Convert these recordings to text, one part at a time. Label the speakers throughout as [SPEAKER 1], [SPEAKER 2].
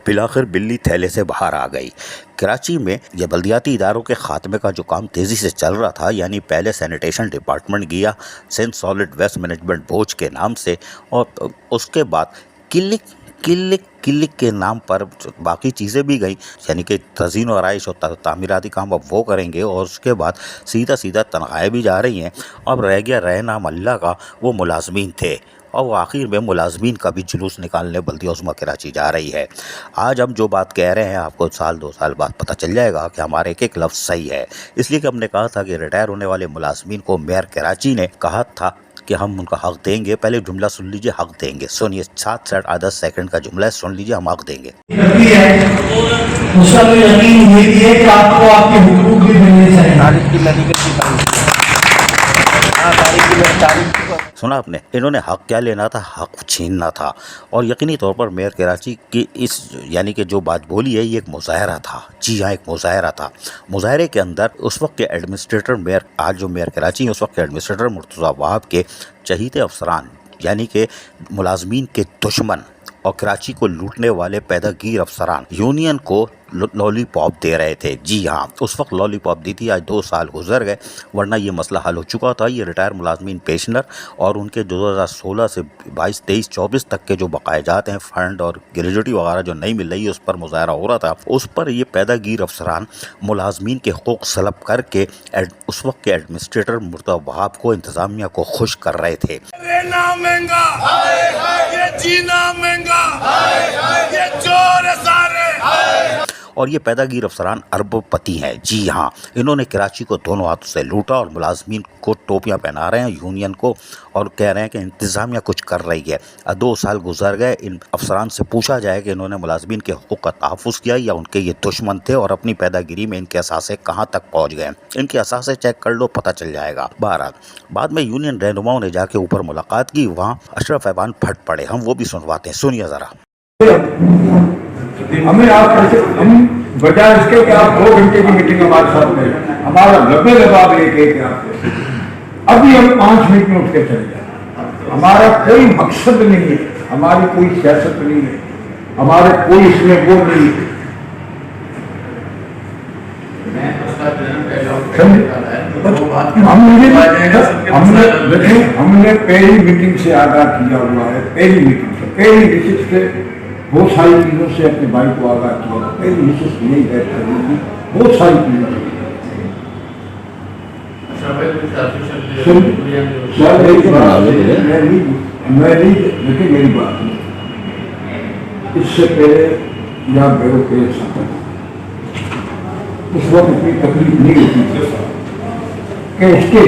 [SPEAKER 1] फिर आखिर बिल्ली थैले से बाहर आ गई। कराची में ये बल्दियाती इदारों के खात्मे का जो काम तेज़ी से चल रहा था, यानी पहले सैनिटेशन डिपार्टमेंट गया Sindh solid waste management board के नाम से, और उसके बाद क्लिक क्लिक क्लिक के नाम पर बाकी चीज़ें भी गई, यानी कि तज़ीन और आराइश और तामीराती काम अब वो करेंगे, और उसके बाद सीधा सीधा तनख्वाहें भी जा रही हैं। अब रह गया रह नाम अल्लाह का वो मुलाजमीन थे, और वो आखिर में मुलाजमीन का भी जुलूस निकालने बल्दिया उज़्मा कराची जा रही है। आज हम जो बात कह रहे हैं आपको साल 2 साल बाद पता चल जाएगा कि हमारे एक एक लफ्ज़ सही है। इसलिए कि हमने कहा था कि रिटायर होने वाले मुलाजमीन को मेयर कराची ने कहा था कि हम उनका हक देंगे। पहले जुमला सुन लीजिए, हक देंगे। सुनिए, 7-10 सेकंड का जुमला है, सुन लीजिए, हम हक देंगे।
[SPEAKER 2] आपको आपके हुकूक भी मिलने चाहिए।
[SPEAKER 1] सुना आपने, इन्होंने हक क्या लेना था, हक छीनना था। और यकीनी तौर पर मेयर कराची की इस यानी कि जो बात बोली है ये एक मुजाहरा था। जी हाँ, एक मुजाहरा था। मुजाहरे के अंदर उस वक्त के एडमिनिस्ट्रेटर मेयर, आज जो मेयर कराची है उस वक्त के एडमिनिस्ट्रेटर मुर्तज़ा वहाब के चहीते अफसरान, यानी कि मुलाजमीन के दुश्मन और कराची को लूटने वाले पैदागीर अफसरान यूनियन को लॉलीपॉप दे रहे थे। जी हाँ, उस वक्त लॉलीपॉप दी थी। आज 2 साल गुजर गए, वरना ये मसला हल हो चुका था। ये रिटायर मुलाजमीन पेंशनर और उनके 2016 से 22, 23, 24 तक के जो बकाए जाते हैं, फंड और ग्रेजुटी वगैरह जो नहीं मिल रही है, उस पर मुजाहरा हो रहा था। उस पर ये पैदागीर अफसरान मुलाजमीन के हुकूक सलब करके उस वक्त के एडमिनिस्ट्रेटर मुर्तज़ा वहाब को, इंतजामिया को खुश कर रहे थे।
[SPEAKER 3] रहना महंगा, ये जीना महंगा, ये चोर सारे।
[SPEAKER 1] और ये पैदागीर अफसरान अरबपति हैं। जी हाँ, इन्होंने कराची को दोनों हाथों से लूटा और मुलाजमीन को टोपियां पहना रहे हैं, यूनियन को, और कह रहे हैं कि इंतज़ामिया कुछ कर रही है। 2 साल गुजर गए, इन अफसरान से पूछा जाए कि इन्होंने मुलाजमीन के हुकूक का तहफ़्फ़ुज़ किया या उनके ये दुश्मन थे, और अपनी पैदागिरी में इनके असासे कहाँ तक पहुँच गए। इनके असासे चेक कर लो, पता चल जाएगा। बहरहाल बाद में यूनियन रहनुमाओं ने जाके ऊपर मुलाकात की, वहाँ अशरफ ऐवान फट पड़े। हम वो भी सुनवाते हैं, सुनिए ज़रा।
[SPEAKER 2] हमें आप कैसे, हम बजाय इसके कि आप 2 घंटे की मीटिंग हमारे साथ में, हमारा लबे लबाब लेके अभी हम 5 मिनट में उठ के चले जाए। हमारा कोई मकसद नहीं है, हमारी कोई सियासत नहीं है, हमारे कोई इसमें वो नहीं है। हमने पहली मीटिंग से आगाह किया हुआ है, पहली मीटिंग से बहुत सारी चीज़ों से अपने भाई को आगाह किया। पहली विशेष नहीं बैठ करेगी, बहुत सारी चीज़ों देखिए मेरी बात, इससे पहले या बेरों के उस वक्त इतनी तकलीफ नहीं होती कि उसके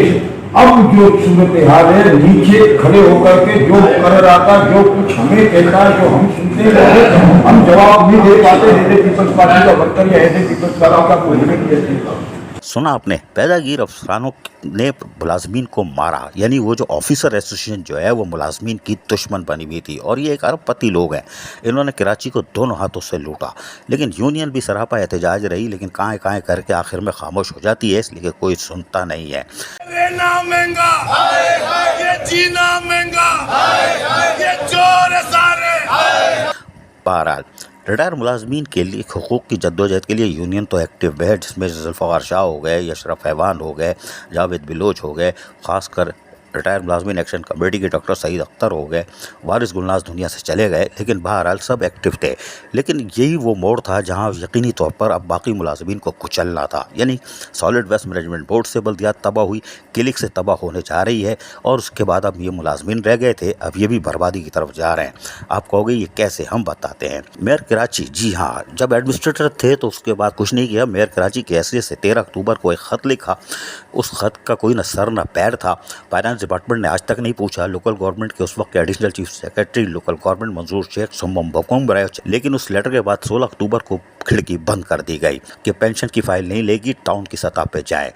[SPEAKER 2] अब जो सूरत हाल है, नीचे खड़े होकर के जो कर रहा था, जो कुछ हमें कहता है, जो हम सुनते रहे, हम जवाब नहीं दे पाते। पीपल्स पार्टी का वर्कर या पीपल्स पार्टी का कोई नहीं।
[SPEAKER 1] सुना आपने, पैदागीर अफसरानों ने मुलाजमीन को मारा, यानी वो जो ऑफिसर एसोसिएशन जो है वो मुलाजमीन की दुश्मन बनी हुई थी। और ये एक अरबपति लोग हैं, इन्होंने कराची को दोनों हाथों से लूटा। लेकिन यूनियन भी सरापा एहतजाज रही, लेकिन काएं काएं करके आखिर में खामोश हो जाती है, इसलिए कोई सुनता नहीं है।
[SPEAKER 3] रहना महंगा, ये जीना महंगा, ये चोर सारे।
[SPEAKER 1] बहरहाल रिटायर मुलाजमीन के लिए हुकूक की जद्दोजहद के लिए यूनियन तो एक्टिव है, जिसमें जुल्फ़िकार शाह हो गए, अशरफ ऐवान हो गए, जावेद बिलोच हो गए, ख़ासकर रिटायर मुलाजमीन एक्शन कमेटी के डॉक्टर सईद अख्तर हो गए, वारिस गुलनाज दुनिया से चले गए, लेकिन बहरहाल सब एक्टिव थे। लेकिन यही वो मोड़ था जहां यकीनी तौर पर अब बाकी मुलाजमीन को कुचलना था, यानी सॉलिड वेस्ट मैनेजमेंट बोर्ड से बल्दियात तबाह हुई, क्लिक से तबाह होने जा रही है, और उसके बाद अब ये मुलाजमीन रह गए थे, अब ये भी बर्बादी की तरफ जा रहे हैं। आप कहोगे ये कैसे, हम बताते हैं। मेयर कराची, जी हाँ, जब एडमिनिस्ट्रेटर थे तो उसके बाद कुछ नहीं किया। मेयर कराची की हैसियत से 13 अक्टूबर को एक ख़त लिखा, उस खत का कोई न सर न पैर था। फाइनेंस डिपार्टमेंट ने आज तक नहीं पूछा। लोकल गवर्नमेंट के उस वक्त के additional chief secretary local government मंजूर शेख सुम्मम बकुम रहे, लेकिन उस लेटर के बाद 16 अक्टूबर को खिड़की बंद कर दी गई कि पेंशन की फाइल नहीं लेगी, टाउन की सतह पे जाए।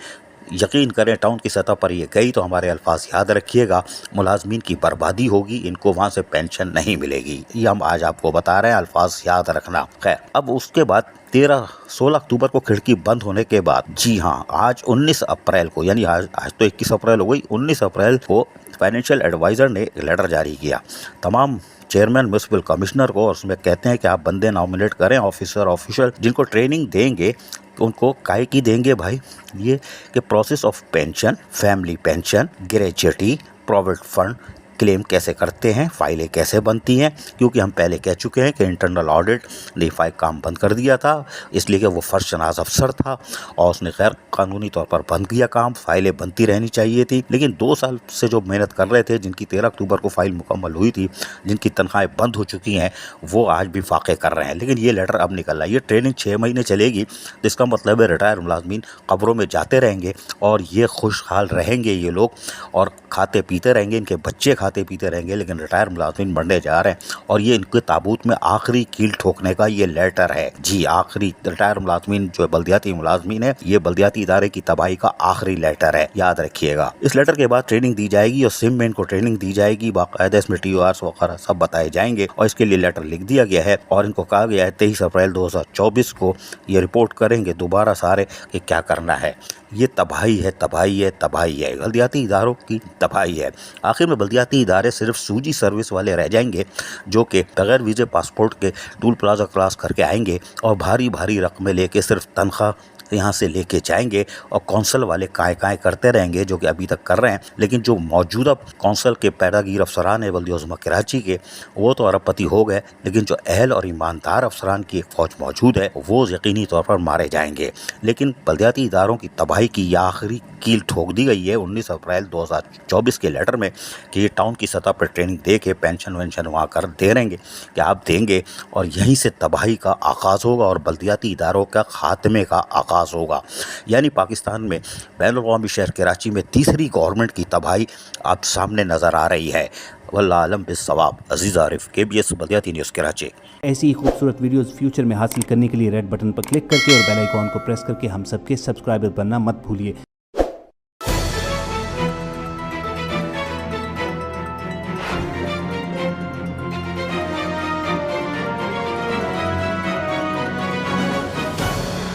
[SPEAKER 1] यकीन करें, टाउन की सतह पर ये गई तो हमारे अल्फाज याद रखिएगा, मुलाजमीन की बर्बादी होगी, इनको वहाँ से पेंशन नहीं मिलेगी। ये हम आज आपको बता रहे हैं, अल्फाज याद रखना। खैर, अब उसके बाद 16 अक्टूबर को खिड़की बंद होने के बाद, जी हाँ, आज 19 अप्रैल को, यानी आज तो 21 अप्रैल हो गई, 19 अप्रैल को फाइनेंशियल एडवाइज़र ने एक लेटर जारी किया। तमाम चेयरमैन म्युनिसिपल कमिश्नर को और उसमें कहते हैं कि आप बंदे नॉमिनेट करें ऑफिसर जिनको ट्रेनिंग देंगे। उनको काहे की देंगे भाई? ये कि process of pension, family pension, gratuity, provident fund claim कैसे करते हैं, फाइलें कैसे बनती हैं, क्योंकि हम पहले कह चुके हैं कि इंटरनल ऑडिट ने फाइल काम बंद कर दिया था, इसलिए कि वो फर्स्ट शनाज अफसर था और उसने गैर कानूनी तौर पर बंद किया काम। फाइलें बनती रहनी चाहिए थी, लेकिन 2 साल से जो मेहनत कर रहे थे, जिनकी 13 अक्टूबर को फाइल मुकम्मल हुई थी, जिनकी तनख्वाहें बंद हो चुकी हैं, वो आज भी फाके कर रहे हैं। लेकिन ये लेटर अब निकल रहा है। ये ट्रेनिंग 6 महीने चलेगी, तो इसका मतलब है रिटायर मुलाजमीन कब्रों में जाते रहेंगे और ये खुशहाल रहेंगे ये लोग, और खाते पीते रहेंगे, इनके बच्चे खाते पीते रहेंगे, लेकिन रिटायर मुलाजमीन मरने जा रहे हैं। और ये इनके ताबूत में आखिरी कील ठोकने का ये लेटर है जी। आखिरी रिटायर मुलाजमीन जो बल्दियाती मुलाजमीन है, ये बल्दियाती इदारे की तबाही का आखिरी लेटर है, याद रखिएगा। इस लेटर के बाद ट्रेनिंग दी जाएगी और सिम में इनको ट्रेनिंग दी जाएगी, बाकायदा इसमें TORs वगैरह सब बताए जाएंगे और इसके लिए लेटर लिख दिया गया है और इनको कहा गया है 23 अप्रैल 2024 को ये रिपोर्ट करेंगे दोबारा सारे कि क्या करना है। ये तबाही है, तबाही है, तबाही है, बल्दियाती इदारों की तबाही है। आखिर में बल्दियाती इदारे सिर्फ सूजी सर्विस वाले रह जाएंगे, जो कि बगैर वीज़े पासपोर्ट के टूल प्लाजा क्रॉस करके आएंगे और भारी भारी रकमें लेके सिर्फ तनख्वाह यहाँ से लेके जाएंगे और कौंसल वाले काय करते रहेंगे, जो कि अभी तक कर रहे हैं। लेकिन जो मौजूदा कौंसल के पैरागीर अफसरान है बल्दिया उज़्मा कराची के, वो तो अरबपति हो गए, लेकिन जो अहल और ईमानदार अफसरान की एक फ़ौज मौजूद है, वो यकीनी तौर पर मारे जाएंगे। लेकिन बल्दियाती इदारों की तबाही की यह आखिरी कील ठोक दी गई है 19 अप्रैल 2024 के लेटर में कि ये टाउन की सतह पर ट्रेनिंग दे के पेंशन वेंशन वहाँ कर दे रहेंगे कि आप देंगे, और यहीं से तबाही का आगाज़ होगा और बल्दियाती इदारों का खात्मे का आगाज़ होगा। यानी पाकिस्तान में बैनुल-अक़वामी शहर कराची में तीसरी गवर्नमेंट की तबाही अब सामने नज़र आ रही है। वल्लाह आलम बिस्सवाब। अजीज़ आरिफ, KBS बल्दियाती न्यूज़ कराची।
[SPEAKER 4] ऐसी ही खूबसूरत वीडियोस फ्यूचर में हासिल करने के लिए रेड बटन पर क्लिक करके और बेल आइकॉन को प्रेस करके हम सबके सब्सक्राइबर बनना मत भूलिए।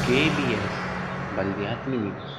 [SPEAKER 5] KBS बल्दियाती न्यूज़।